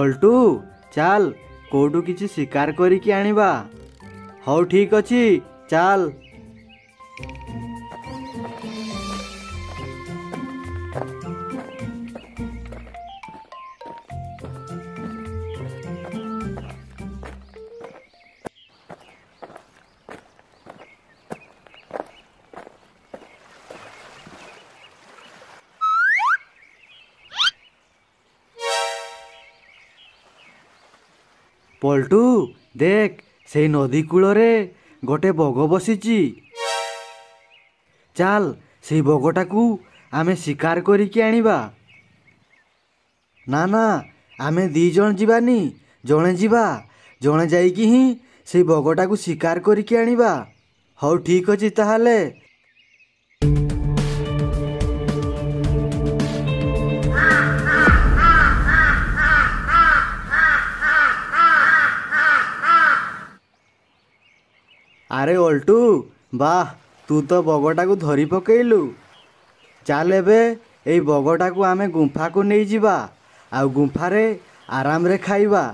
ପଲ୍ଟୁ ଚାଲ କୋଉଠୁ କିଛି ଶିକାର କରିକି ଆଣିବା। ହଉ ଠିକ୍ ଅଛି ଚାଲ। ପଲ୍ଟୁ ଦେଖ ସେଇ ନଦୀ କୂଳରେ ଗୋଟେ ବଗ ବସିଛି। ଚାଲ ସେଇ ବଗଟାକୁ ଆମେ ଶିକାର କରିକି ଆଣିବା। ନା ନା ଆମେ 2 ଜଣ ଯିବାନି, ଜଣେ ଯିବା। ଜଣେ ଯାଇକି ହିଁ ସେଇ ବଗଟାକୁ ଶିକାର କରିକି ଆଣିବା। ହଉ ଠିକ୍ ଅଛି ତାହେଲେ। ଆରେ ଓଲ୍ଟୁ ବାଃ, ତୁ ତ ବଗଟାକୁ ଧରି ପକେଇଲୁ। ଚାଲ ଏବେ ଏଇ ବଗଟାକୁ ଆମେ ଗୁମ୍ଫାକୁ ନେଇଯିବା ଆଉ ଗୁମ୍ଫାରେ ଆରାମରେ ଖାଇବା।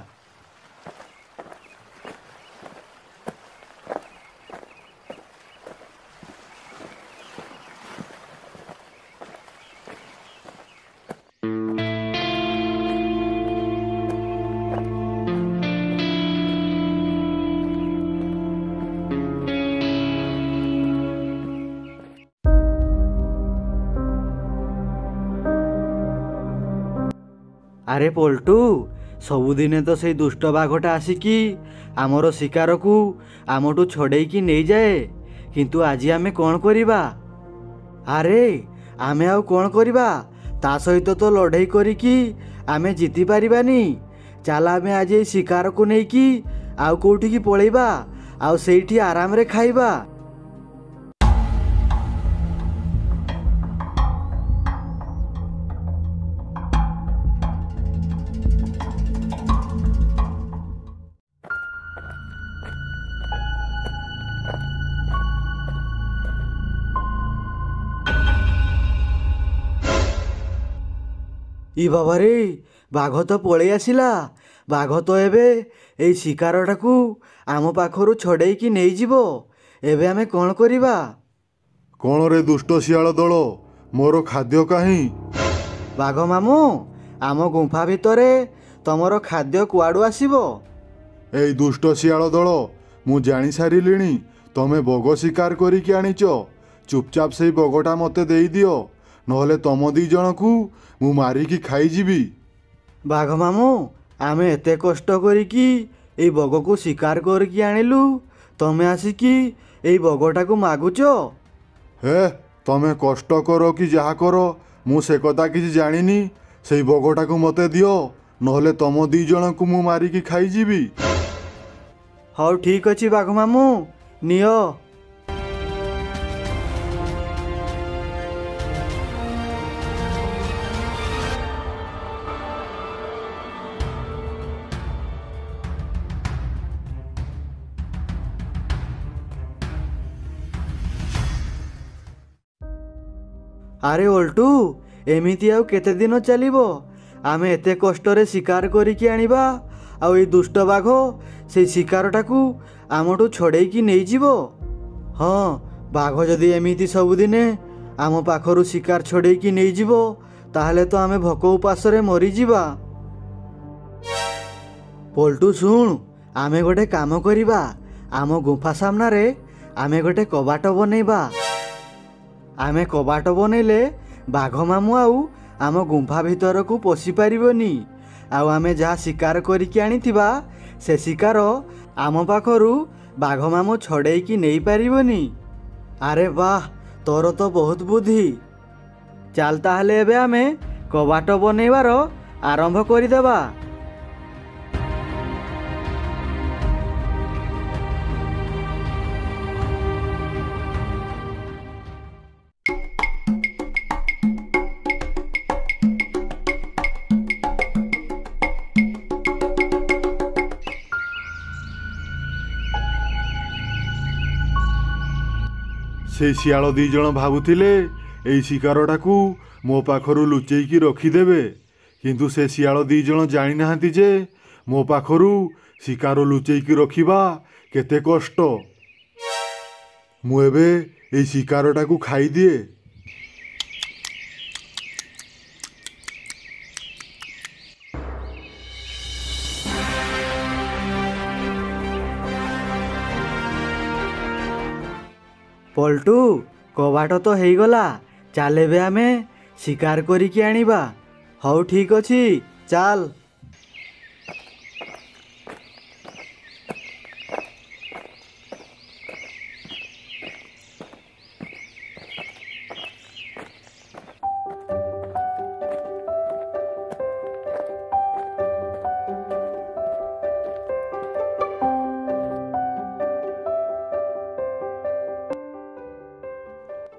ଆରେ ପଲ୍ଟୁ, ସବୁଦିନେ ତ ସେଇ ଦୁଷ୍ଟ ବାଘଟା ଆସିକି ଆମର ଶିକାରକୁ ଆମଠୁ ଛଡ଼େଇକି ନେଇଯାଏ, କିନ୍ତୁ ଆଜି ଆମେ କ'ଣ କରିବା? ଆରେ ଆମେ ଆଉ କ'ଣ କରିବା? ତା ସହିତ ତ ଲଢ଼େଇ କରିକି ଆମେ ଜିତି ପାରିବାନି। ଚାଲ ଆମେ ଆଜି ଏଇ ଶିକାରକୁ ନେଇକି ଆଉ କେଉଁଠିକି ପଳେଇବା ଆଉ ସେଇଠି ଆରାମରେ ଖାଇବା। ଇ ବାବାରେ, ବାଘ ତ ପଳେଇ ଆସିଲା। ବାଘ ତ ଏବେ ଏଇ ଶିକାରଟାକୁ ଆମ ପାଖରୁ ଛଡ଼େଇକି ନେଇଯିବ। ଏବେ ଆମେ କ'ଣ କରିବା? କ'ଣ ରେ ଦୁଷ୍ଟ ଶିଆଳ ଦଳ, ମୋର ଖାଦ୍ୟ କାହିଁ? ବାଘ ମାମୁଁ, ଆମ ଗୁମ୍ଫା ଭିତରେ ତମର ଖାଦ୍ୟ କୁଆଡ଼ୁ ଆସିବ? ଏଇ ଦୁଷ୍ଟ ଶିଆଳ ଦଳ, ମୁଁ ଜାଣିସାରିଲିଣି ତମେ ବଗ ଶିକାର କରିକି ଆଣିଛ। ଚୁପଚାପ ସେଇ ବଗଟା ମୋତେ ଦେଇଦିଅ, ନହେଲେ ତମ 2 ଜଣକୁ ମୁଁ ମାରିକି ଖାଇଯିବି। ବାଘ ମାମୁଁ, ଆମେ ଏତେ କଷ୍ଟ କରିକି ଏଇ ବଗକୁ ଶିକାର କରିକି ଆଣିଲୁ, ତମେ ଆସିକି ଏଇ ବଗଟାକୁ ମାଗୁଛ? ହେ, ତମେ କଷ୍ଟ କର କି ଯାହା କର, ମୁଁ ସେ କଥା କିଛି ଜାଣିନି। ସେଇ ବଗଟାକୁ ମୋତେ ଦିଅ, ନହେଲେ ତମ 2 ଜଣଙ୍କୁ ମୁଁ ମାରିକି ଖାଇଯିବି। ହଉ ଠିକ୍ ଅଛି ବାଘ ମାମୁଁ, ନିଅ। ଆରେ ଓଲ୍ଟୁ, ଏମିତି ଆଉ କେତେ ଦିନ ଚାଲିବ? ଆମେ ଏତେ କଷ୍ଟରେ ଶିକାର କରିକି ଆଣିବା ଆଉ ଏଇ ଦୁଷ୍ଟ ବାଘ ସେଇ ଶିକାରଟାକୁ ଆମଠୁ ଛଡ଼େଇକି ନେଇଯିବ। ହଁ, ବାଘ ଯଦି ଏମିତି ସବୁଦିନେ ଆମ ପାଖରୁ ଶିକାର ଛଡ଼େଇକି ନେଇଯିବ, ତାହେଲେ ତ ଆମେ ଭୋକ ଉପାସରେ ମରିଯିବା। ପଲ୍ଟୁ ଶୁଣ, ଆମେ ଗୋଟେ କାମ କରିବା। ଆମ ଗୁମ୍ଫା ସାମ୍ନାରେ ଆମେ ଗୋଟେ କବାଟ ବନେଇବା। ଆମେ କବାଟ ବନେଇଲେ ବାଘ ମାମୁଁ ଆଉ ଆମ ଗୁମ୍ଫା ଭିତରକୁ ପଶି ପାରିବନି, ଆଉ ଆମେ ଯାହା ଶିକାର କରିକି ଆଣିଥିବା ସେ ଶିକାର ଆମ ପାଖରୁ ବାଘ ମାମୁଁ ଛଡ଼େଇକି ନେଇପାରିବନି। ଆରେ ବାଃ, ତୋର ତ ବହୁତ ବୁଦ୍ଧି। ଚାଲ ତାହେଲେ ଏବେ ଆମେ କବାଟ ବନେଇବାର ଆରମ୍ଭ କରିଦେବା। ସେଇ ଶିଆଳ 2 ଜଣ ଭାବୁଥିଲେ ଏଇ ଶିକାରଟାକୁ ମୋ ପାଖରୁ ଲୁଚେଇକି ରଖିଦେବେ, କିନ୍ତୁ ସେ ଶିଆଳ 2 ଜଣ ଜାଣିନାହାନ୍ତି ଯେ ମୋ ପାଖରୁ ଶିକାର ଲୁଚେଇକି ରଖିବା କେତେ କଷ୍ଟ। ମୁଁ ଏବେ ଏଇ ଶିକାରଟାକୁ ଖାଇଦିଏ। ପଲ୍ଟୁ, କବାଟ ତ ହେଇଗଲା, ଚାଲ ଏବେ ଆମେ ଶିକାର କରିକି ଆଣିବା। ହଉ ଠିକ୍ ଅଛି, ଚାଲ।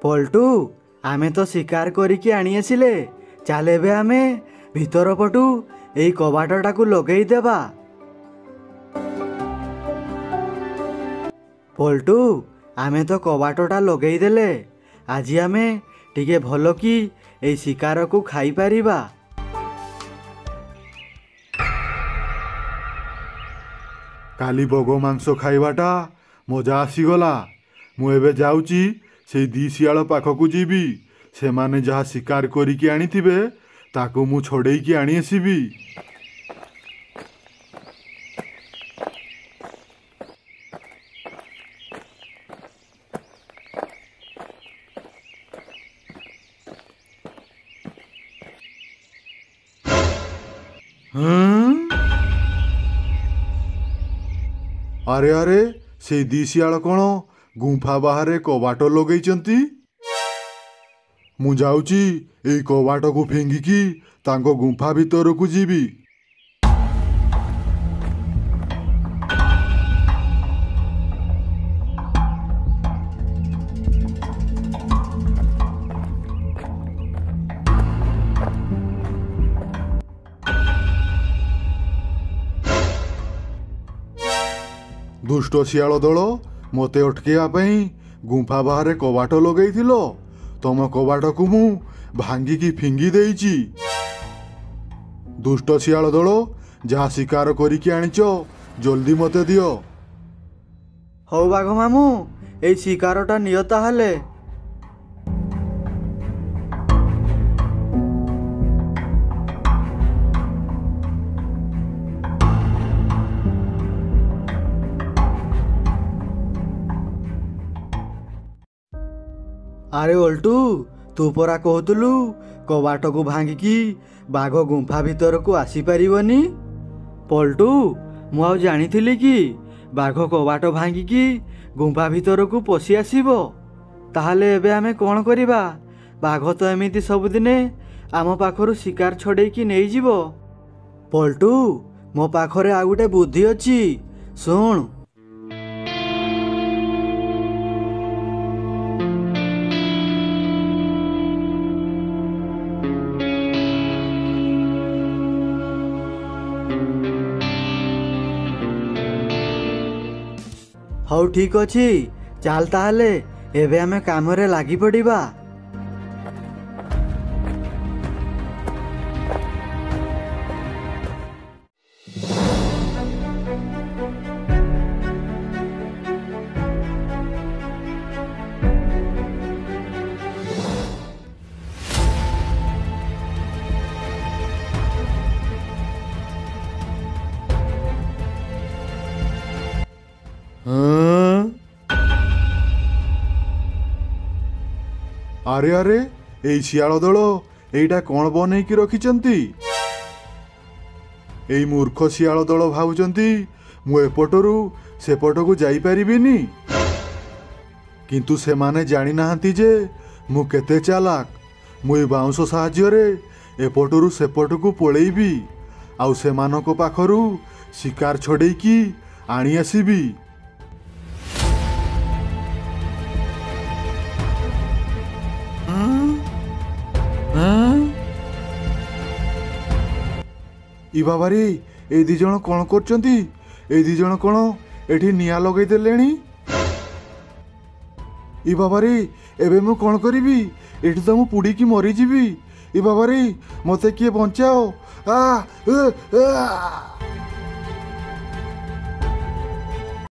ପଲ୍ଟୁ, ଆମେ ତ ଶିକାର କରିକି ଆଣି ଆସିଲେ, ଚାଲ ଏବେ ଆମେ ଭିତର ପଟୁ ଏଇ କବାଟଟାକୁ ଲଗେଇଦେବା। ପଲ୍ଟୁ, ଆମେ ତ କବାଟଟା ଲଗେଇଦେଲେ, ଆଜି ଆମେ ଟିକେ ଭଲ କି ଏଇ ଶିକାରକୁ ଖାଇପାରିବା। କାଲି ବଗ ମାଂସ ଖାଇବାଟା ମଜା ଆସିଗଲା। ମୁଁ ଏବେ ଯାଉଛି ସେଇ 2 ଶିଆଳ ପାଖକୁ ଯିବି। ସେମାନେ ଯାହା ଶିକାର କରିକି ଆଣିଥିବେ ତାକୁ ମୁଁ ଛଡ଼େଇକି ଆଣି ଆସିବି। ଆରେ ଆରେ, ସେଇ 2 ଶିଆଳ କ'ଣ ଗୁମ୍ଫା ବାହାରେ କବାଟ ଲଗେଇଛନ୍ତି? ମୁଁ ଯାଉଛି ଏଇ କବାଟକୁ ଫିଙ୍ଗିକି ତାଙ୍କ ଗୁମ୍ଫା ଭିତରକୁ ଯିବି। ଦୁଷ୍ଟ ଶିଆଳ ଦଳ, ମୋତେ ଅଟକେଇବା ପାଇଁ ଗୁମ୍ଫା ବାହାରେ କବାଟ ଲଗେଇଥିଲ। ତମ କବାଟକୁ ମୁଁ ଭାଙ୍ଗିକି ଫିଙ୍ଗି ଦେଇଛି। ଦୁଷ୍ଟ ଶିଆଳ ଦଳ, ଯାହା ଶିକାର କରିକି ଆଣିଛ ଜଲ୍ଦି ମୋତେ ଦିଅ। ହଉ ବାଘ ମାମୁଁ, ଏଇ ଶିକାରଟା ନିଅ ତାହେଲେ। ଆରେ ଓଲ୍ଟୁ, ତୁ ପରା କହୁଥିଲୁ କବାଟକୁ ଭାଙ୍ଗିକି ବାଘ ଗୁମ୍ଫା ଭିତରକୁ ଆସିପାରିବନି। ପଲ୍ଟୁ, ମୁଁ ଆଉ ଜାଣିଥିଲି କି ବାଘ କବାଟ ଭାଙ୍ଗିକି ଗୁମ୍ଫା ଭିତରକୁ ପଶି ଆସିବ? ତାହେଲେ ଏବେ ଆମେ କ'ଣ କରିବା? ବାଘ ତ ଏମିତି ସବୁଦିନେ ଆମ ପାଖରୁ ଶିକାର ଛଡ଼େଇକି ନେଇଯିବ। ପଲ୍ଟୁ, ମୋ ପାଖରେ ଆଉ ଗୋଟେ ବୁଦ୍ଧି ଅଛି, ଶୁଣ। ହଉ ଠିକ୍ ଅଛି, ଚାଲ ତାହେଲେ ଏବେ ଆମେ କାମରେ ଲାଗି ପଡ଼ିବା। ଆରେ ଆରେ, ଏଇ ଶିଆଳ ଦଳ ଏଇଟା କ'ଣ ବନେଇକି ରଖିଛନ୍ତି? ଏଇ ମୂର୍ଖ ଶିଆଳ ଦଳ ଭାବୁଛନ୍ତି ମୁଁ ଏପଟରୁ ସେପଟକୁ ଯାଇପାରିବିନି। କିନ୍ତୁ ସେମାନେ ଜାଣିନାହାନ୍ତି ଯେ ମୁଁ କେତେ ଚାଲାକ। ମୁଁ ଏଇ ବାଉଁଶ ସାହାଯ୍ୟରେ ଏପଟରୁ ସେପଟକୁ ପଳେଇବି, ଆଉ ସେମାନଙ୍କ ପାଖରୁ ଶିକାର ଛଡ଼େଇକି ଆଣି ଆସିବି। ଇ ବାବାରେ, ଏଇ 2 ଜଣ କ'ଣ କରୁଛନ୍ତି? ଏଇ 2 ଜଣ କ'ଣ ଏଠି ନିଆଁ ଲଗେଇ ଦେଲେଣି? ଇ ବାବାରେ, ଏବେ ମୁଁ କ'ଣ କରିବି? ଏଠି ତ ମୁଁ ପୁଡ଼ିକି ମରିଯିବି। ଇ ବାବାରେ, ମୋତେ କିଏ ବଞ୍ଚାଅ, ଆ